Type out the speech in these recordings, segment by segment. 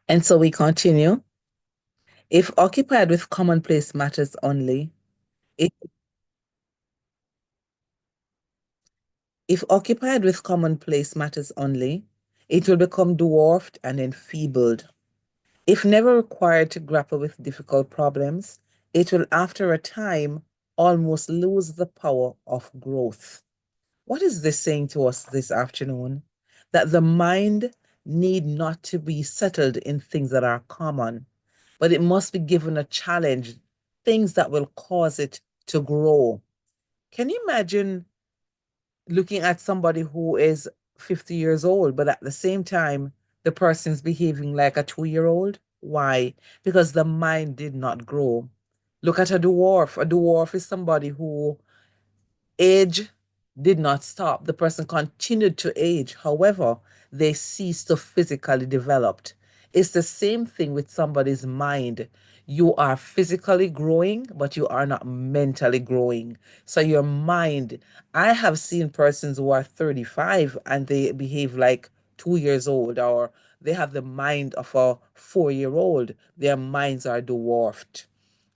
And so we continue. If occupied with commonplace matters only, it, if occupied with commonplace matters only, it will become dwarfed and enfeebled. If never required to grapple with difficult problems, it will after a time almost lose the power of growth. What is this saying to us this afternoon? That the mind need not to be settled in things that are common, but it must be given a challenge, things that will cause it to grow. Can you imagine looking at somebody who is 50 years old, but at the same time, the person's behaving like a 2 year old? Why? Because the mind did not grow. Look at a dwarf. A dwarf is somebody who age did not stop. The person continued to age. However, they ceased to physically develop. It's the same thing with somebody's mind. You are physically growing, but you are not mentally growing. So your mind, I have seen persons who are 35 and they behave like 2 years old, or they have the mind of a 4 year old. Their minds are dwarfed.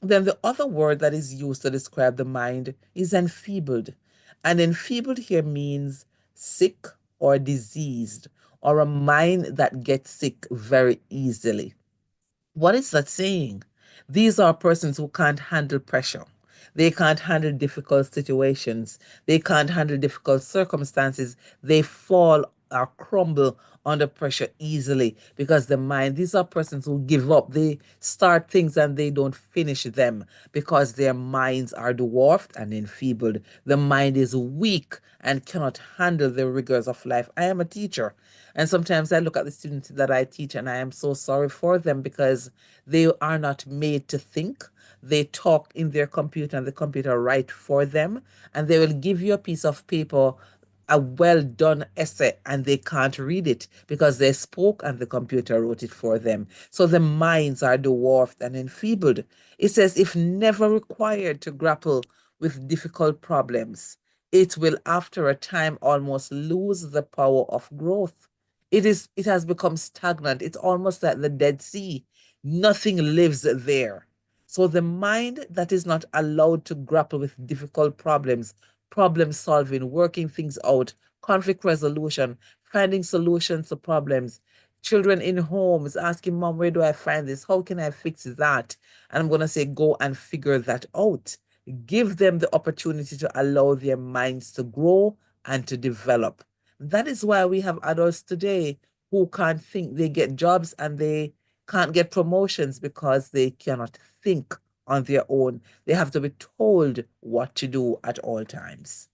Then the other word that is used to describe the mind is enfeebled. And enfeebled here means sick or diseased, or a mind that gets sick very easily. What is that saying? These are persons who can't handle pressure. They can't handle difficult situations. They can't handle difficult circumstances. They fall or crumble under pressure easily because the mind, these are persons who give up. They start things and they don't finish them because their minds are dwarfed and enfeebled. The mind is weak and cannot handle the rigors of life. I am a teacher, and sometimes I look at the students that I teach and I am so sorry for them because they are not made to think. They talk in their computer and the computer write for them, and they will give you a piece of paper, a well done essay, and they can't read it because they spoke and the computer wrote it for them. So the minds are dwarfed and enfeebled. It says, if never required to grapple with difficult problems, it will after a time almost lose the power of growth. It has become stagnant. It's almost like the Dead Sea. Nothing lives there. So the mind that is not allowed to grapple with difficult problems, problem solving, working things out, conflict resolution, finding solutions to problems. Children in homes asking, Mom, where do I find this? How can I fix that? And I'm going to say, go and figure that out. Give them the opportunity to allow their minds to grow and to develop. That is why we have adults today who can't think. They get jobs and they can't get promotions because they cannot think on their own. They have to be told what to do at all times.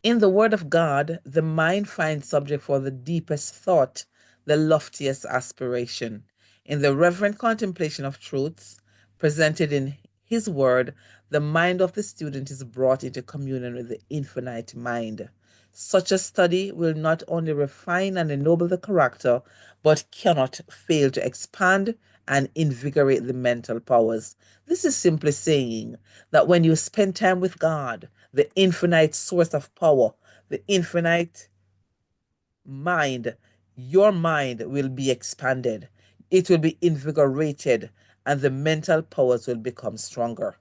In the Word of God, the mind finds subject for the deepest thought, the loftiest aspiration. In the reverent contemplation of truths presented in His Word, the mind of the student is brought into communion with the infinite mind. Such a study will not only refine and ennoble the character, but cannot fail to expand and invigorate the mental powers. This is simply saying that when you spend time with God, the infinite source of power, the infinite mind, your mind will be expanded. It will be invigorated, and the mental powers will become stronger.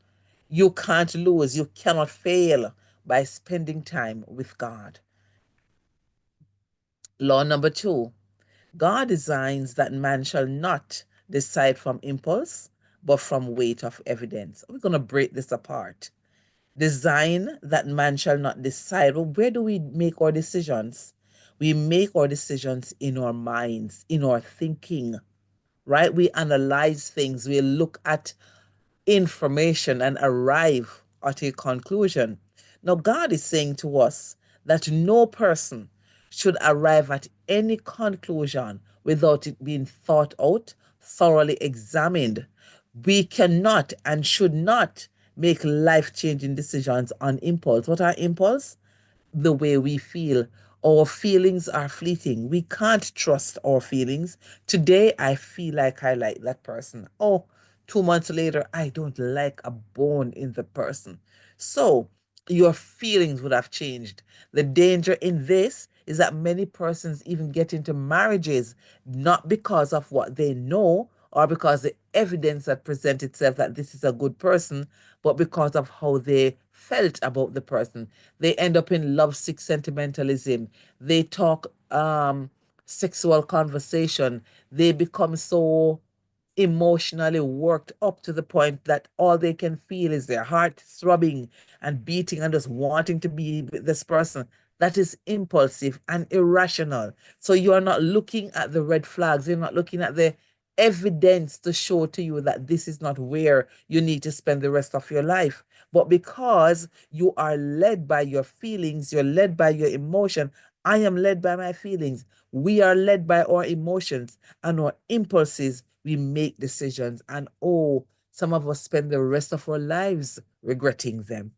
You can't lose, you cannot fail by spending time with God. Law number two, God designs that man shall not decide from impulse, but from weight of evidence. We're going to break this apart. Design that man shall not decide. Well, where do we make our decisions? We make our decisions in our minds, in our thinking, right? We analyze things, we look at information and arrive at a conclusion. Now, God is saying to us that no person should arrive at any conclusion without it being thought out, thoroughly examined. We cannot and should not make life changing decisions on impulse. What are impulse? The way we feel. Our feelings are fleeting. We can't trust our feelings. Today, I feel like I like that person. Oh, 2 months later, I don't like a bone in the person. So, your feelings would have changed. The danger in this is that many persons even get into marriages not because of what they know or because the evidence that presents itself that this is a good person, but because of how they felt about the person. They end up in lovesick sentimentalism. They talk sexual conversation. They become so emotionally worked up to the point that all they can feel is their heart throbbing and beating and just wanting to be with this person. That is impulsive and irrational. So you are not looking at the red flags, you're not looking at the evidence to show to you that this is not where you need to spend the rest of your life. But because you are led by your feelings, you're led by your emotion. I am led by my feelings. We are led by our emotions and our impulses. We make decisions, and oh, some of us spend the rest of our lives regretting them.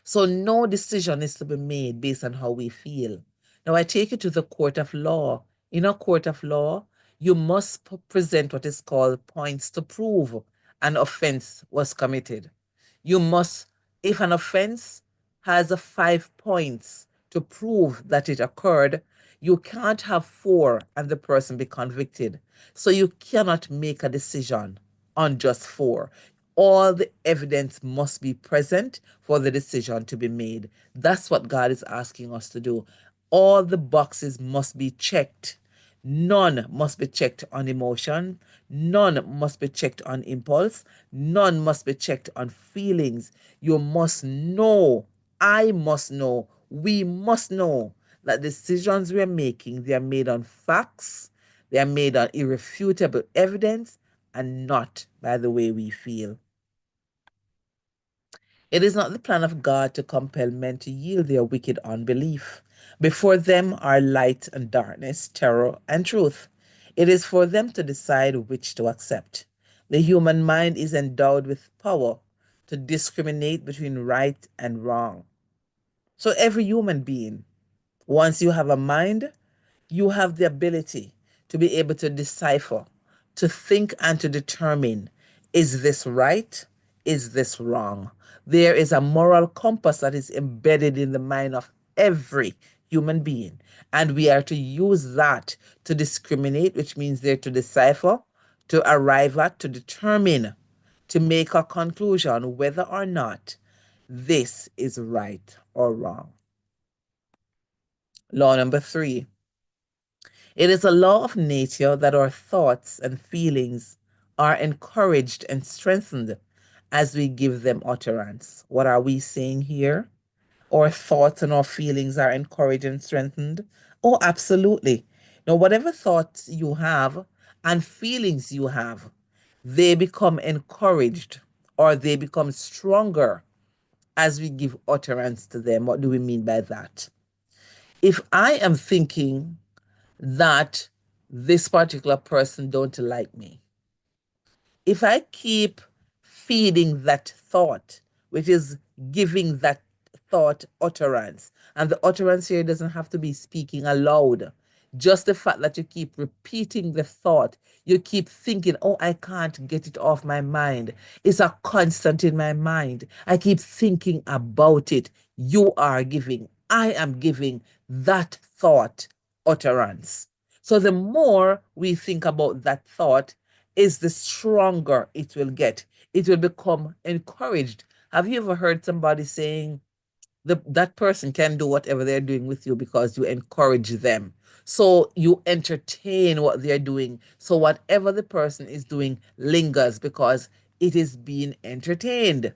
So no decision is to be made based on how we feel. Now I take you to the court of law. In a court of law, you must present what is called points to prove an offense was committed. You must, if an offense has a 5 points to prove that it occurred, you can't have four and the person be convicted. So you cannot make a decision on just four. All the evidence must be present for the decision to be made. That's what God is asking us to do. All the boxes must be checked. None must be checked on emotion. None must be checked on impulse. None must be checked on feelings. You must know, I must know, we must know that decisions we're making, they are made on facts, they are made on irrefutable evidence, and not by the way we feel. It is not the plan of God to compel men to yield their wicked unbelief. Before them are light and darkness, terror and truth. It is for them to decide which to accept. The human mind is endowed with power to discriminate between right and wrong. So every human being, once you have a mind, you have the ability to be able to decipher, to think and to determine, is this right? Is this wrong? There is a moral compass that is embedded in the mind of every human being. And we are to use that to discriminate, which means they're to decipher, to arrive at, to determine, to make a conclusion whether or not this is right or wrong. Law number 3. It is a law of nature that our thoughts and feelings are encouraged and strengthened as we give them utterance. What are we saying here? Our thoughts and our feelings are encouraged and strengthened? Oh, absolutely. Now, whatever thoughts you have and feelings you have, they become encouraged or they become stronger as we give utterance to them. What do we mean by that? If I am thinking that this particular person don't like me, if I keep feeding that thought, which is giving that thought utterance, and the utterance here doesn't have to be speaking aloud, just the fact that you keep repeating the thought, you keep thinking, oh, I can't get it off my mind. It's a constant in my mind. I keep thinking about it. You are giving, I am giving that thought utterance. So the more we think about that thought, is the stronger it will get. It will become encouraged. Have you ever heard somebody saying that person can do whatever they're doing with you because you encourage them? So you entertain what they're doing. So whatever the person is doing lingers because it is being entertained,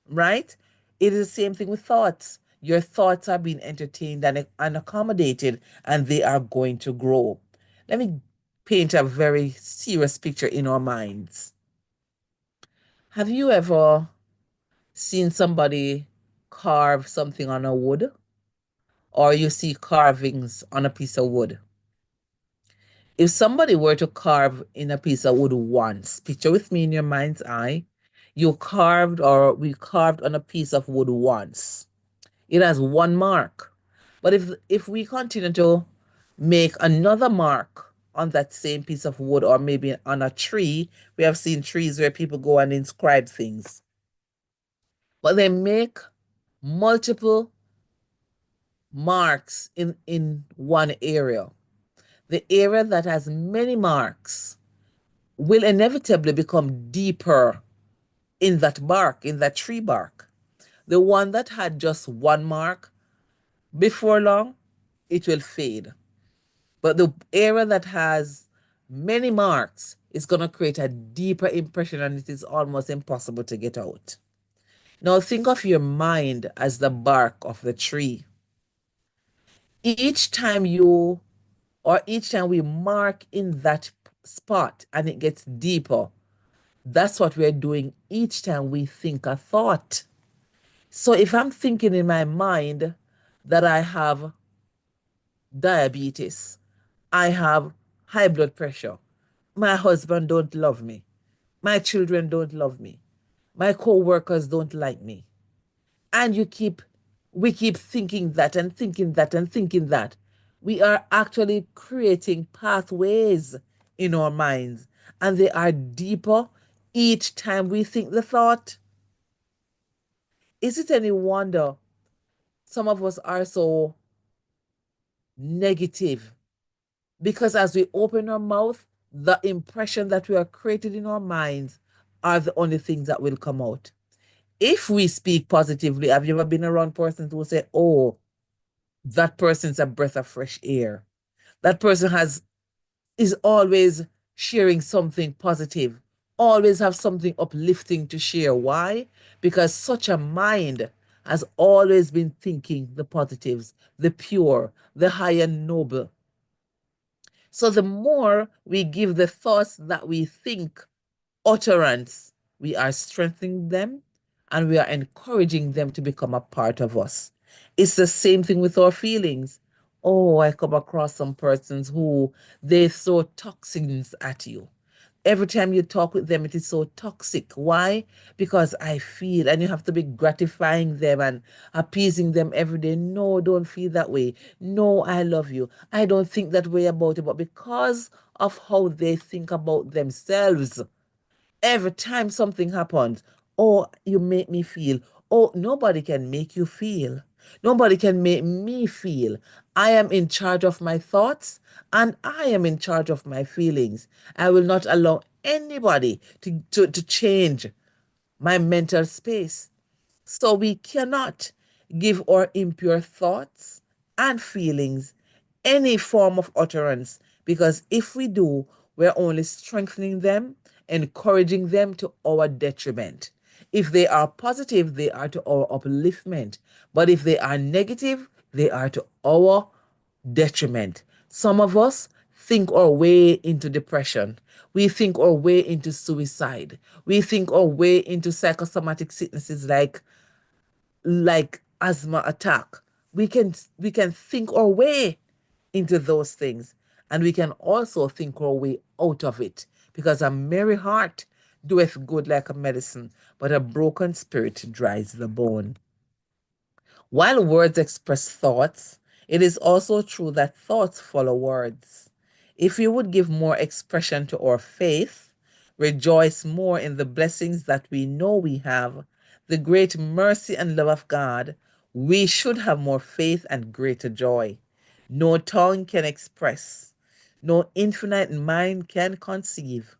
right? It is the same thing with thoughts. Your thoughts are being entertained and accommodated, and they are going to grow. Let me paint a very serious picture in our minds. Have you ever seen somebody carve something on a wood? Or you see carvings on a piece of wood? If somebody were to carve in a piece of wood once, picture with me in your mind's eye, you carved or we carved on a piece of wood once. It has one mark. But if we continue to make another mark on that same piece of wood or maybe on a tree, we have seen trees where people go and inscribe things. But they make multiple marks in one area. The area that has many marks will inevitably become deeper in that bark, in that tree bark. The one that had just one mark, before long, it will fade. But the area that has many marks is going to create a deeper impression and it is almost impossible to get out. Now think of your mind as the bark of the tree. Each time you, or each time we mark in that spot and it gets deeper, that's what we're doing each time we think a thought. So if I'm thinking in my mind that I have diabetes, I have high blood pressure, my husband don't love me, my children don't love me, my co-workers don't like me, and we keep thinking that and thinking that and thinking that, we are actually creating pathways in our minds, and they are deeper each time we think the thought. Is it any wonder some of us are so negative? Because as we open our mouth, the impression that we are created in our minds are the only things that will come out. If we speak positively, have you ever been around persons who say, oh, that person's a breath of fresh air? That person is always sharing something positive, always have something uplifting to share. Why? Because such a mind has always been thinking the positives, the pure, the high and noble. So the more we give the thoughts that we think utterance, we are strengthening them and we are encouraging them to become a part of us. It's the same thing with our feelings. Oh, I come across some persons who they throw toxins at you. Every time you talk with them, it is so toxic. Why? Because I feel, and you have to be gratifying them and appeasing them every day. No, don't feel that way. No, I love you. I don't think that way about it. But because of how they think about themselves, every time something happens, oh, you make me feel. Oh, nobody can make you feel. Nobody can make me feel. I am in charge of my thoughts and I am in charge of my feelings. I will not allow anybody to change my mental space. So we cannot give our impure thoughts and feelings any form of utterance, because if we do, we're only strengthening them, encouraging them to our detriment. If they are positive, they are to our upliftment. But if they are negative, they are to our detriment. Some of us think our way into depression. We think our way into suicide. We think our way into psychosomatic sicknesses like asthma attack. We can think our way into those things, and we can also think our way out of it, because a merry heart doeth good like a medicine, but a broken spirit dries the bone. While words express thoughts, it is also true that thoughts follow words. If we would give more expression to our faith, rejoice more in the blessings that we know we have, the great mercy and love of God, we should have more faith and greater joy. No tongue can express, no infinite mind can conceive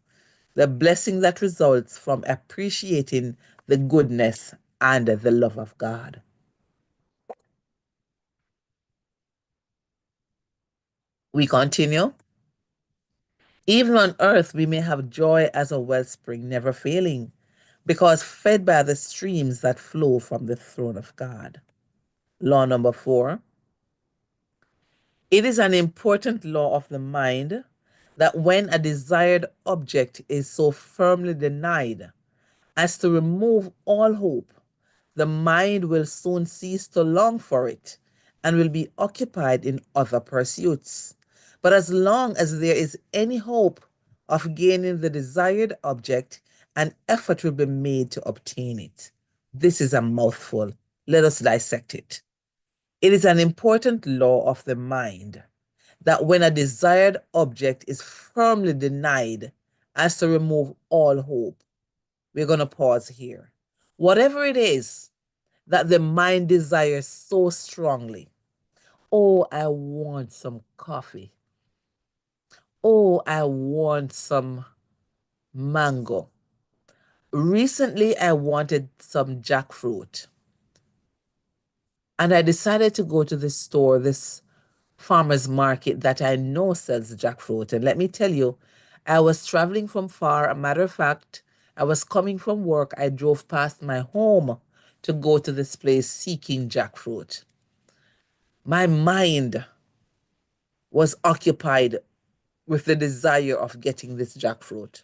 the blessing that results from appreciating the goodness and the love of God. We continue. Even on earth, we may have joy as a wellspring, never failing, because fed by the streams that flow from the throne of God. Law number 4. It is an important law of the mind that when a desired object is so firmly denied as to remove all hope, the mind will soon cease to long for it and will be occupied in other pursuits. But as long as there is any hope of gaining the desired object, an effort will be made to obtain it. This is a mouthful. Let us dissect it. It is an important law of the mind that when a desired object is firmly denied as to remove all hope, we're going to pause here. Whatever it is that the mind desires so strongly, Oh, I want some coffee. Oh, I want some mango. Recently, I wanted some jackfruit. And I decided to go to this store, this farmer's market that I know sells jackfruit. And let me tell you, I was traveling from far. A matter of fact, I was coming from work. I drove past my home to go to this place seeking jackfruit. My mind was occupied with the desire of getting this jackfruit.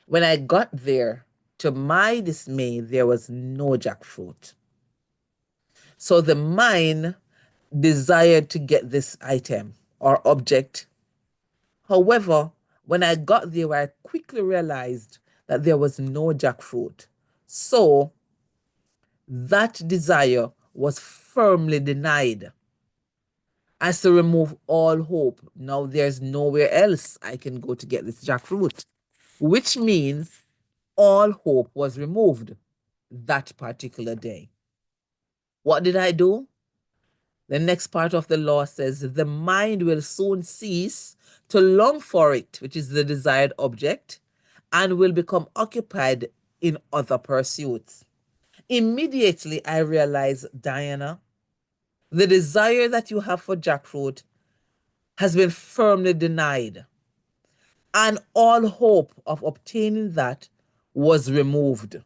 When I got there, to my dismay, there was no jackfruit. So the mind desired to get this item or object. However, when I got there, I quickly realized that there was no jackfruit. So that desire was firmly denied as to remove all hope. Now there's nowhere else I can go to get this jackfruit, which means all hope was removed that particular day. What did I do? The next part of the law says the mind will soon cease to long for it, which is the desired object, and will become occupied in other pursuits. Immediately, I realized, Diana, the desire that you have for jackfruit has been firmly denied, and all hope of obtaining that was removed.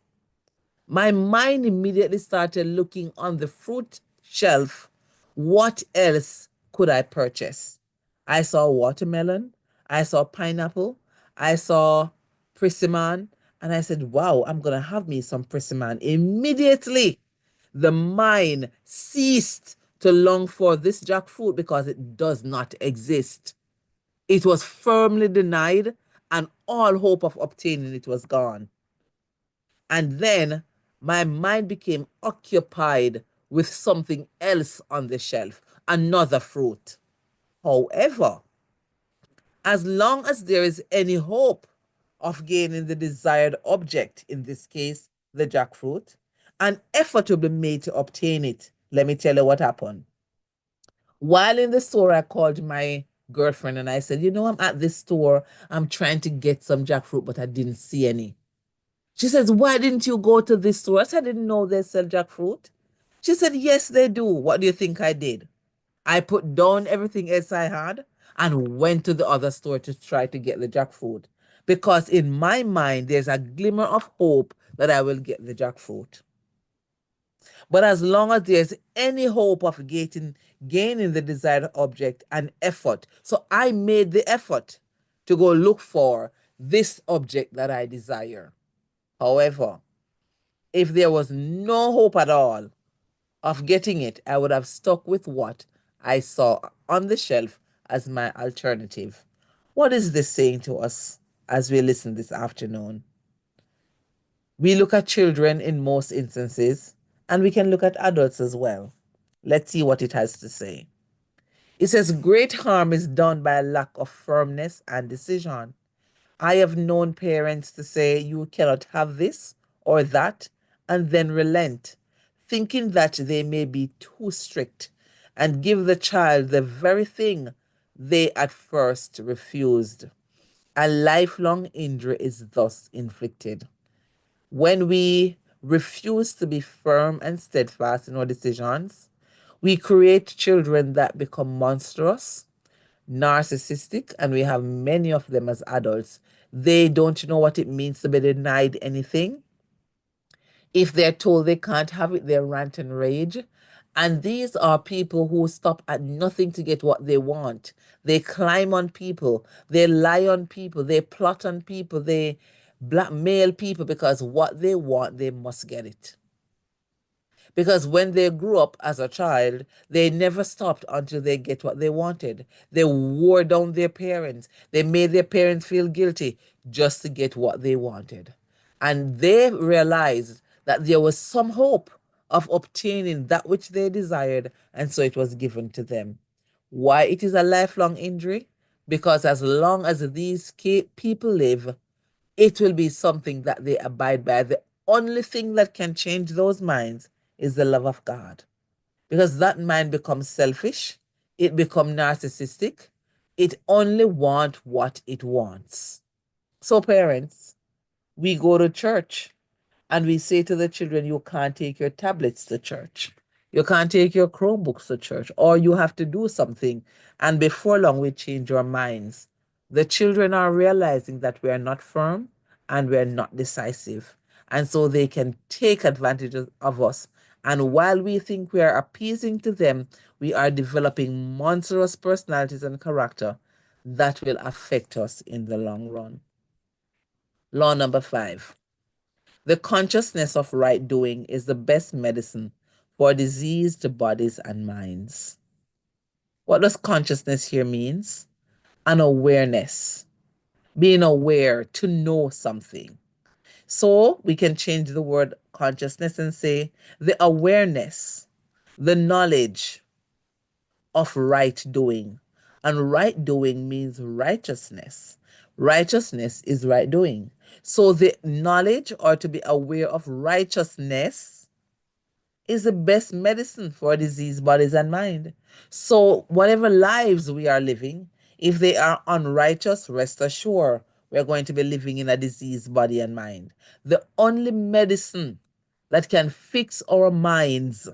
My mind immediately started looking on the fruit shelf. What else could I purchase? I saw watermelon, I saw pineapple, I saw persimmon, and I said, wow, I'm going to have me some persimmon. Immediately, the mind ceased to long for this jackfruit because it does not exist. It was firmly denied, and all hope of obtaining it was gone. And then my mind became occupied with something else on the shelf, another fruit. However, as long as there is any hope of gaining the desired object, in this case, the jackfruit, an effort will be made to obtain it. Let me tell you what happened. While in the store, I called my girlfriend and I said, you know, I'm at this store. I'm trying to get some jackfruit, but I didn't see any. She says, why didn't you go to this store? I said, I didn't know they sell jackfruit. She said, yes, they do. What do you think I did? I put down everything else I had and went to the other store to try to get the jackfruit. Because in my mind, there's a glimmer of hope that I will get the jackfruit. But as long as there's any hope of gaining the desired object and effort, so I made the effort to go look for this object that I desire. However, if there was no hope at all of getting it, I would have stuck with what I saw on the shelf as my alternative. What is this saying to us as we listen this afternoon? We look at children in most instances, and we can look at adults as well. Let's see what it has to say. It says, great harm is done by a lack of firmness and decision. I have known parents to say, you cannot have this or that, and then relent, thinking that they may be too strict and give the child the very thing they at first refused. A lifelong injury is thus inflicted. When we refuse to be firm and steadfast in our decisions, we create children that become monstrous, narcissistic, and we have many of them as adults. They don't know what it means to be denied anything. If they're told they can't have it, they rant and rage. And these are people who stop at nothing to get what they want. They climb on people, they lie on people, they plot on people, they blackmail people because what they want, they must get it. Because when they grew up as a child, they never stopped until they get what they wanted. They wore down their parents. They made their parents feel guilty just to get what they wanted. And they realized that there was some hope of obtaining that which they desired, and so it was given to them. Why it is a lifelong injury? Because as long as these people live, it will be something that they abide by. The only thing that can change those minds is the love of God. Because that mind becomes selfish, It becomes narcissistic. It only wants what it wants. So parents, we go to church and we say to the children, you can't take your tablets to church. You can't take your Chromebooks to church, or you have to do something. And before long, we change our minds. The children are realizing that we are not firm and we are not decisive. And so they can take advantage of us. And while we think we are appeasing to them, we are developing monstrous personalities and character that will affect us in the long run. Law number 5. The consciousness of right doing is the best medicine for diseased bodies and minds. What does consciousness here means? An awareness, being aware, to know something. So we can change the word consciousness and say the awareness, the knowledge of right doing. And right doing means righteousness. Righteousness is right doing. So the knowledge, or to be aware of righteousness, is the best medicine for diseased bodies and mind. So whatever lives we are living, if they are unrighteous, rest assured we're going to be living in a diseased body and mind. The only medicine that can fix our minds,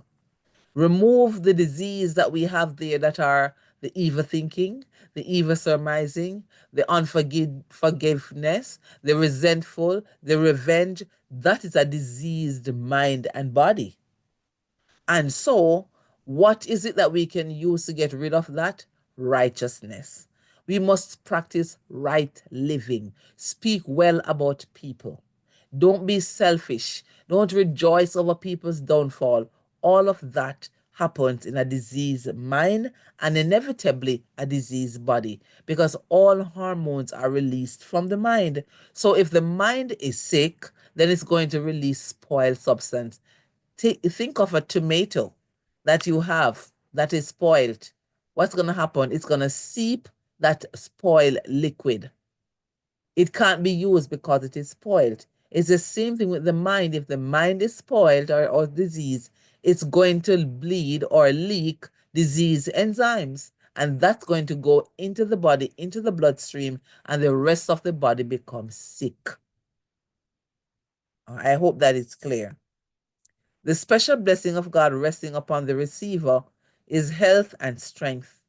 remove the disease that we have there, that are the evil thinking, the evil surmising, the unforgiveness, the resentful, the revenge. That is a diseased mind and body. And so, what is it that we can use to get rid of that? Righteousness. We must practice right living. Speak well about people. Don't be selfish. Don't rejoice over people's downfall. All of that happens in a diseased mind and inevitably a diseased body, because all hormones are released from the mind. So if the mind is sick, then it's going to release spoiled substance. Think of a tomato that you have that is spoiled. What's going to happen? It's going to seep that spoiled liquid. It can't be used because it is spoiled. It's the same thing with the mind. If the mind is spoiled or diseased, it's going to bleed or leak disease enzymes. And that's going to go into the body, into the bloodstream, and the rest of the body becomes sick. I hope that is clear. The special blessing of God resting upon the receiver is health and strength.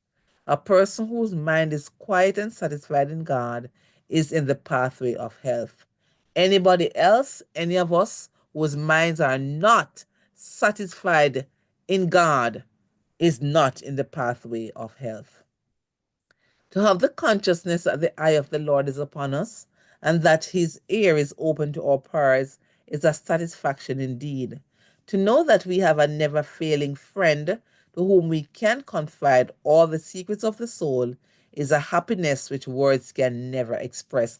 A person whose mind is quiet and satisfied in God is in the pathway of health. Anybody else, any of us whose minds are not satisfied in God, is not in the pathway of health. To have the consciousness that the eye of the Lord is upon us and that his ear is open to our prayers is a satisfaction indeed. To know that we have a never failing friend to whom we can confide all the secrets of the soul is a happiness which words can never express.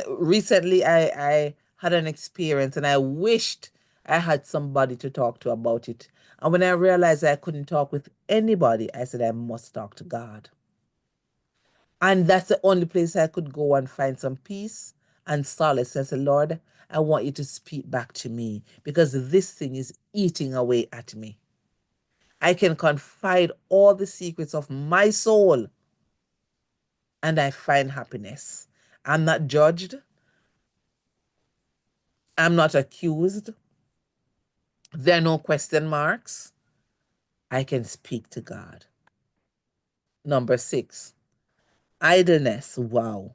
Recently, I had an experience and I wished I had somebody to talk to about it. And when I realized I couldn't talk with anybody, I said, I must talk to God. And that's the only place I could go and find some peace and solace. I said, Lord, I want you to speak back to me because this thing is eating away at me. I can confide all the secrets of my soul and I find happiness. I'm not judged. I'm not accused. There are no question marks. I can speak to God. Number 6, idleness. Wow.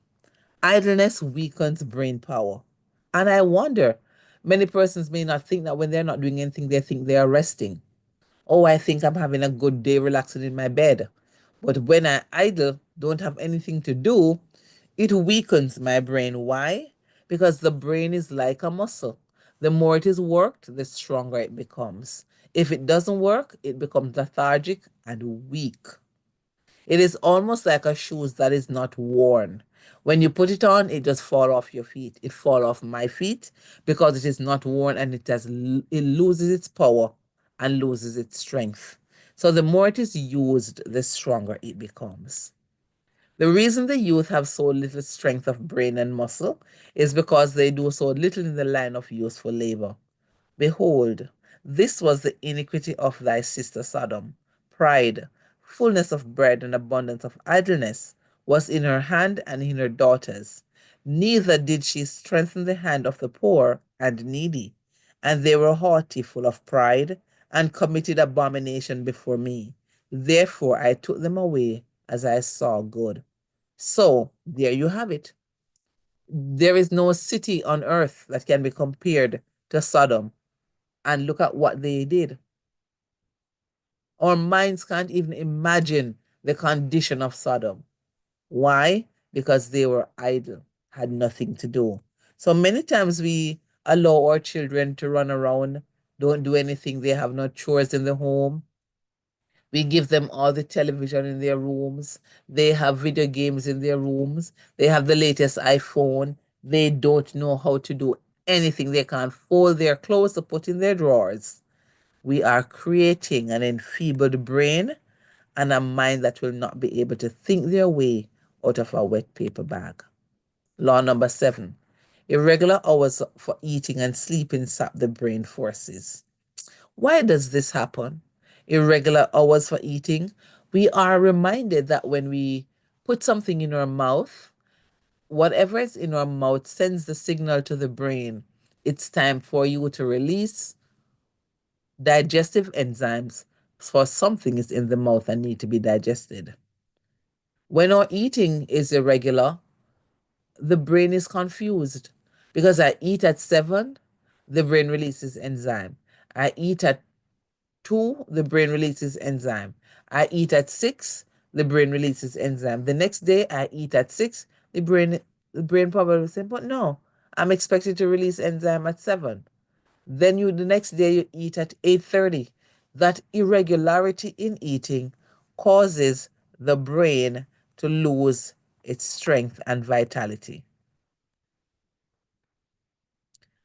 Idleness weakens brain power. And I wonder, many persons may not think that when they're not doing anything, they think they are resting. Oh, I think I'm having a good day relaxing in my bed. But when I idle, don't have anything to do, it weakens my brain. Why? Because the brain is like a muscle. The more it is worked, the stronger it becomes. If it doesn't work, it becomes lethargic and weak. It is almost like a shoes that is not worn. When you put it on, it just fall off your feet. It fall off my feet because it is not worn and it loses its power and loses its strength. So the more it is used, the stronger it becomes. The reason the youth have so little strength of brain and muscle is because they do so little in the line of useful labor. Behold, this was the iniquity of thy sister Sodom, pride, fullness of bread and abundance of idleness was in her hand and in her daughters. Neither did she strengthen the hand of the poor and needy. And they were haughty, full of pride, and committed abomination before me. Therefore I took them away as I saw good. So there you have it. There is no city on earth that can be compared to Sodom. And look at what they did. Our minds can't even imagine the condition of Sodom. Why? Because they were idle, had nothing to do. So many times we allow our children to run around, don't do anything, they have no chores in the home. We give them all the television in their rooms. They have video games in their rooms. They have the latest iPhone. They don't know how to do anything. They can't fold their clothes to put in their drawers. We are creating an enfeebled brain and a mind that will not be able to think their way out of a wet paper bag. Law number 7. Irregular hours for eating and sleeping sap the brain forces. Why does this happen? Irregular hours for eating. We are reminded that when we put something in our mouth, whatever is in our mouth sends the signal to the brain. It's time for you to release digestive enzymes for something is in the mouth and need to be digested. When our eating is irregular, the brain is confused because I eat at 7, the brain releases enzyme. I eat at 2, the brain releases enzyme. I eat at 6, the brain releases enzyme. The next day I eat at 6, the brain probably says, but no, I'm expected to release enzyme at 7. Then the next day you eat at 8:30. That irregularity in eating causes the brain to lose its strength and vitality.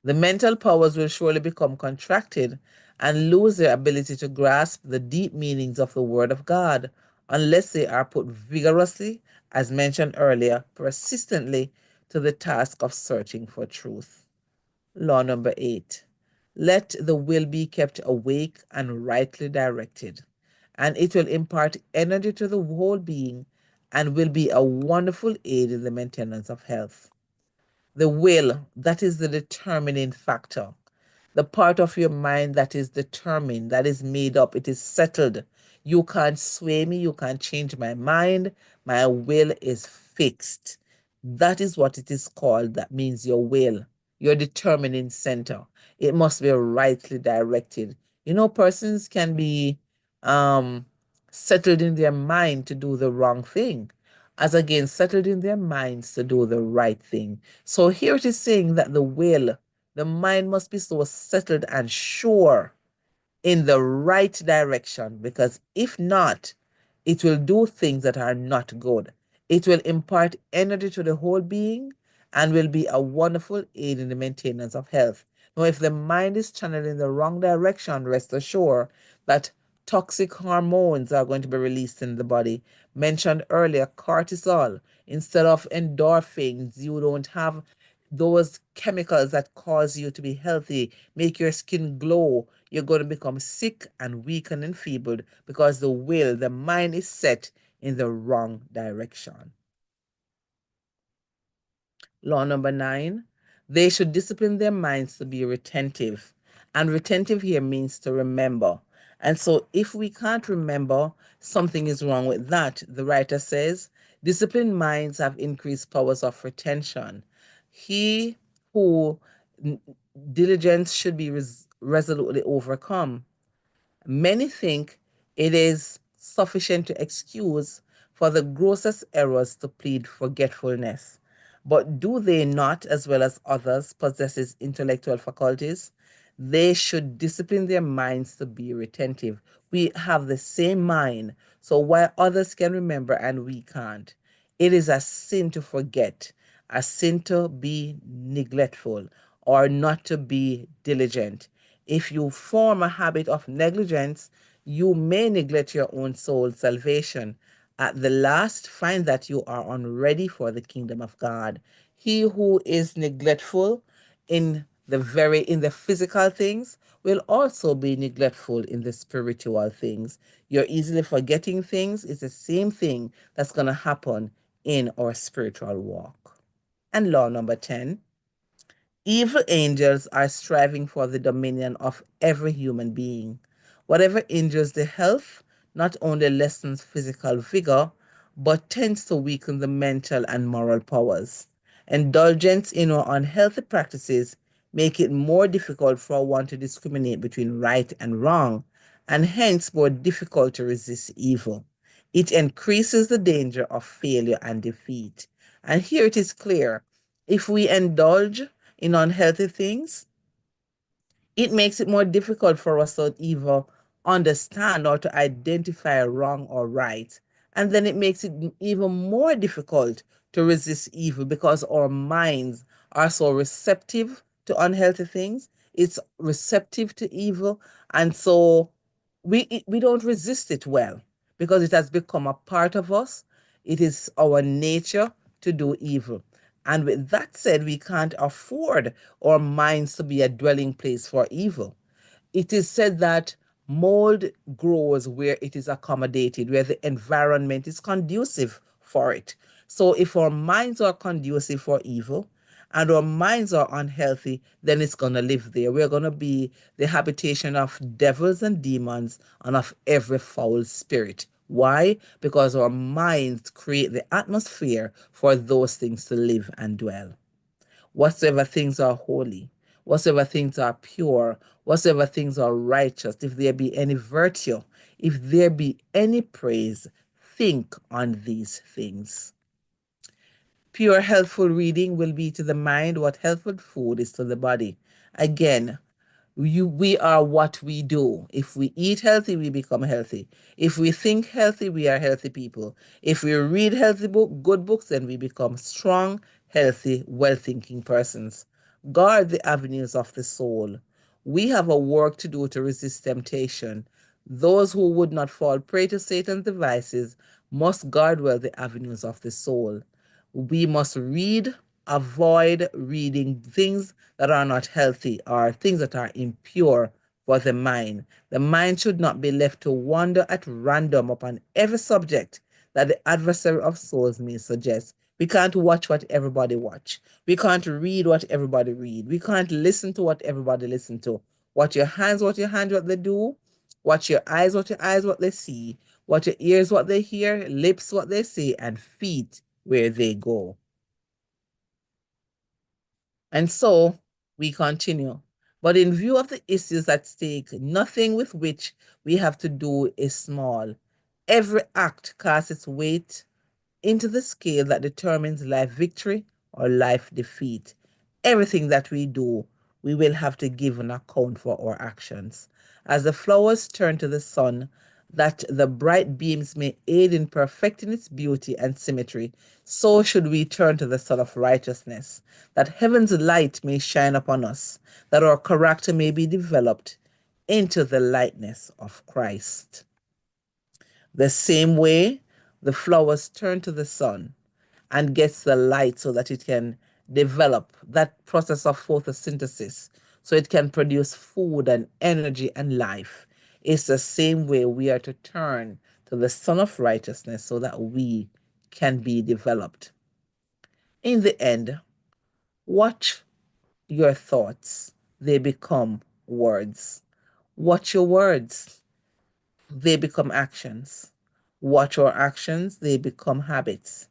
The mental powers will surely become contracted and lose their ability to grasp the deep meanings of the Word of God unless they are put vigorously, as mentioned earlier, persistently to the task of searching for truth. Law number 8. Let the will be kept awake and rightly directed, and it will impart energy to the whole being and will be a wonderful aid in the maintenance of health. The will, that is the determining factor. The part of your mind that is determined, that is made up, it is settled. You can't sway me, you can't change my mind. My will is fixed. That is what it is called. That means your will, your determining center. It must be rightly directed. Persons can be settled in their mind to do the wrong thing, as again settled in their minds to do the right thing. So here it is saying that the mind must be so settled and sure in the right direction, because if not, it will do things that are not good. It will impart energy to the whole being and will be a wonderful aid in the maintenance of health. Now, if the mind is channeled in the wrong direction, rest assured that toxic hormones are going to be released in the body. Mentioned earlier, cortisol. Instead of endorphins, you don't have those chemicals that cause you to be healthy, make your skin glow. You're going to become sick and weak and enfeebled because the mind is set in the wrong direction. Law number 9, they should discipline their minds to be retentive. And retentive here means to remember. And so if we can't remember, something is wrong with that. The writer says, disciplined minds have increased powers of retention. He who diligence should be resolutely overcome. Many think it is sufficient to excuse for the grossest errors to plead forgetfulness. But do they not, as well as others, possess intellectual faculties? They should discipline their minds to be retentive. We have the same mind, so while others can remember and we can't, it is a sin to forget, a sin to be neglectful, or not to be diligent. If you form a habit of negligence, you may neglect your own soul's salvation. At the last, find that you are unready for the kingdom of God. He who is neglectful in in the physical things will also be neglectful in the spiritual things. You're easily forgetting things. It's the same thing that's going to happen in our spiritual walk. And law number 10, evil angels are striving for the dominion of every human being. Whatever injures the health not only lessens physical vigor, but tends to weaken the mental and moral powers. Indulgence in or unhealthy practices make it more difficult for one to discriminate between right and wrong, and hence more difficult to resist evil. It increases the danger of failure and defeat. And here it is clear, if we indulge in unhealthy things, it makes it more difficult for us to either understand or to identify wrong or right. And then it makes it even more difficult to resist evil because our minds are so receptive to unhealthy things. It's receptive to evil. And so we don't resist it well because it has become a part of us. It is our nature to do evil. And with that said, we can't afford our minds to be a dwelling place for evil. It is said that mold grows where it is accommodated, where the environment is conducive for it. So if our minds are conducive for evil and our minds are unhealthy, then it's going to live there. We're going to be the habitation of devils and demons and of every foul spirit. Why? Because our minds create the atmosphere for those things to live and dwell. Whatsoever things are holy, whatsoever things are pure, whatsoever things are righteous, if there be any virtue, if there be any praise, think on these things. Pure, healthful reading will be to the mind what healthful food is to the body. Again, we are what we do. If we eat healthy, we become healthy. If we think healthy, we are healthy people. If we read good books, then we become strong, healthy, well-thinking persons. Guard the avenues of the soul. We have a work to do to resist temptation. Those who would not fall prey to Satan's devices must guard well the avenues of the soul. We must avoid reading things that are not healthy or things that are impure for the mind. The mind should not be left to wander at random upon every subject that the adversary of souls may suggest. We can't watch what everybody watch. We can't read what everybody read. We can't listen to what everybody listen to. What your hands, what they do. Watch your eyes, what they see. What your ears, what they hear. Lips, what they say. And feet, where they go. And so we continue. But in view of the issues at stake, nothing with which we have to do is small. Every act casts its weight into the scale that determines life victory or life defeat. Everything that we do, we will have to give an account for our actions. As the flowers turn to the sun, that the bright beams may aid in perfecting its beauty and symmetry, so should we turn to the Sun of Righteousness, that heaven's light may shine upon us, that our character may be developed into the likeness of Christ. The same way the flowers turn to the sun and gets the light so that it can develop that process of photosynthesis so it can produce food and energy and life. It's the same way we are to turn to the Sun of Righteousness so that we can be developed. In the end, watch your thoughts. They become words. Watch your words. They become actions. Watch our actions. They become habits.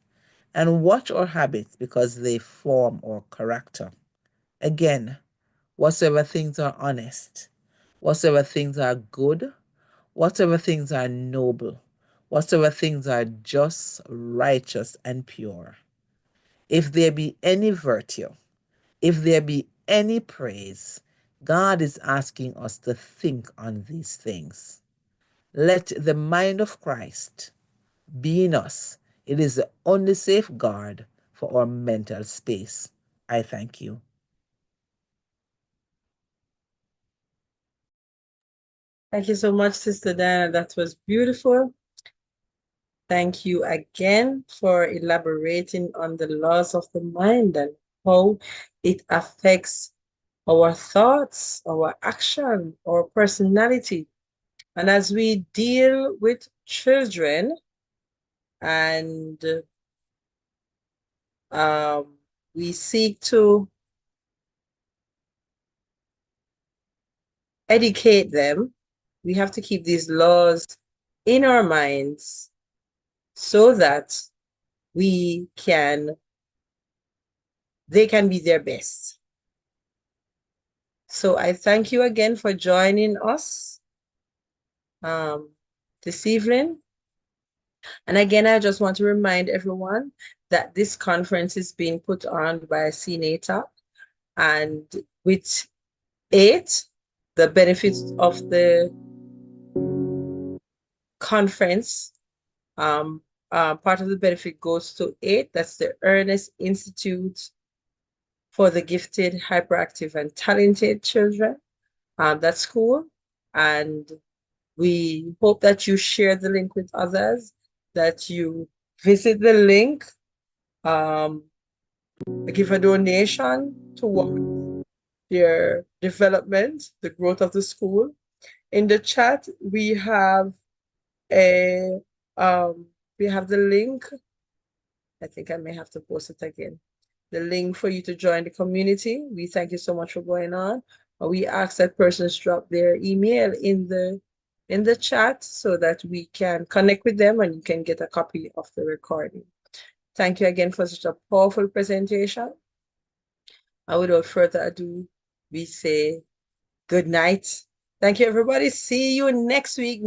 And watch our habits because they form our character. Again, whatsoever things are honest, whatsoever things are good, whatsoever things are noble, whatsoever things are just, righteous, and pure. If there be any virtue, if there be any praise, God is asking us to think on these things. Let the mind of Christ be in us. It is the only safeguard for our mental space. I thank you. Thank you so much, Sister Diana. That was beautiful. Thank you again for elaborating on the laws of the mind and how it affects our thoughts, our action, our personality. And as we deal with children and we seek to educate them, we have to keep these laws in our minds so that they can be their best. So I thank you again for joining us this evening. And again, I just want to remind everyone that this conference is being put on by CNATAP, and with it, the benefits of the conference, part of the benefit goes to it. That's the Ernest Institute for the Gifted, Hyperactive, and Talented Children. That school. And we hope that you share the link with others, that you visit the link, give a donation toward their development, the growth of the school. In the chat, we have the link. I think I may have to post it again. The link for you to join the community. We thank you so much for going on. We ask that persons drop their email in the chat so that we can connect with them and you can get a copy of the recording. Thank you again for such a powerful presentation. And without further ado, we say good night. Thank you, everybody. See you next week.